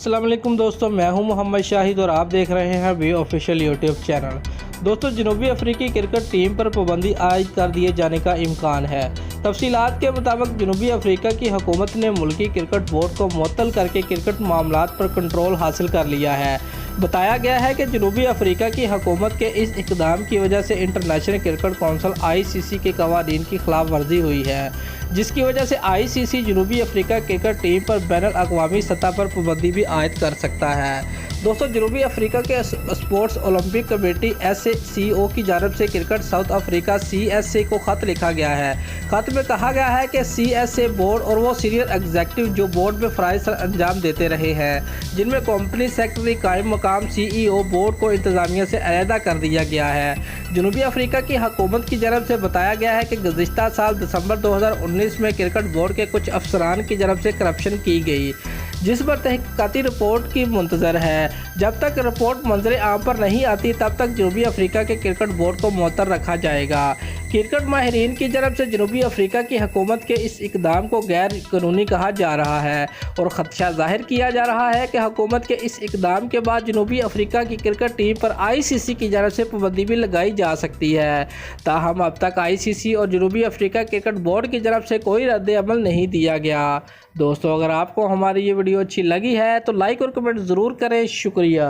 अस्सलाम वालेकुम दोस्तों, मैं हूं मोहम्मद शाहिद और आप देख रहे हैं वी ऑफिशियल यूट्यूब चैनल। दोस्तों, जनूबी अफ्रीकी क्रिकेट टीम पर पाबंदी आयद कर दिए जाने का इम्कान है। तफसीलात के मुताबिक जनूबी अफ्रीका की हुकूमत ने मुल्की क्रिकेट बोर्ड को मुअत्तल करके क्रिकेट मामलात पर कंट्रोल हासिल कर लिया है। बताया गया है कि जनूबी अफ्रीका की हुकूमत के इस इक़दाम की वजह से इंटरनेशनल क्रिकेट कौंसिल ICC के कवानीन की खिलाफ वर्जी हुई है, जिसकी वजह से ICC जनूबी अफ्रीका क्रिकेट टीम पर बैनुल अक़वामी सतह पर पाबंदी भी आयद कर सकता है। दोस्तों, जनूबी अफ्रीका के स्पोर्ट्स ओलंपिक कमेटी SACO की जानब से क्रिकेट साउथ अफ्रीका CSA को ख़त लिखा गया है। ख़त में कहा गया है कि CSA बोर्ड और वो सीनियर एग्जीक्यूटिव जो बोर्ड में फ़राइज़ सर अंजाम देते रहे हैं, जिनमें कंपनी सेक्रेटरी कायम मकाम CEO बोर्ड को इंतज़ामिया से अलहदा कर दिया गया है। जनूबी अफ्रीका की हुकूमत की जानब से बताया गया है कि गुज़िश्ता साल दिसंबर 2019 में क्रिकेट बोर्ड के कुछ अफसरान की जानब से करप्शन की गई, जिस पर तहकीकाती रिपोर्ट की मुंतज़र है। जब तक रिपोर्ट मंजर आम पर नहीं आती तब तक जनूबी अफ्रीका के क्रिकेट बोर्ड को मुअत्तल रखा जाएगा। क्रिकेट माहिरीन की जानब से जनूबी अफ्रीका की हुकूमत के इस इक़दाम को गैर कानूनी कहा जा रहा है और ख़दशा ज़ाहिर किया जा रहा है कि हुकूमत के इस इक़दाम के बाद जनूबी अफ्रीका की क्रिकेट टीम पर ICC की जानब से पाबंदी भी लगाई जा सकती है। ताहम अब तक ICC और जनूबी अफ्रीका क्रिकेट बोर्ड की जानब से कोई रद्द अमल नहीं दिया गया। दोस्तों, अगर आपको हमारी ये वीडियो अच्छी लगी है तो लाइक और कमेंट ज़रूर करें। शुक्रिया।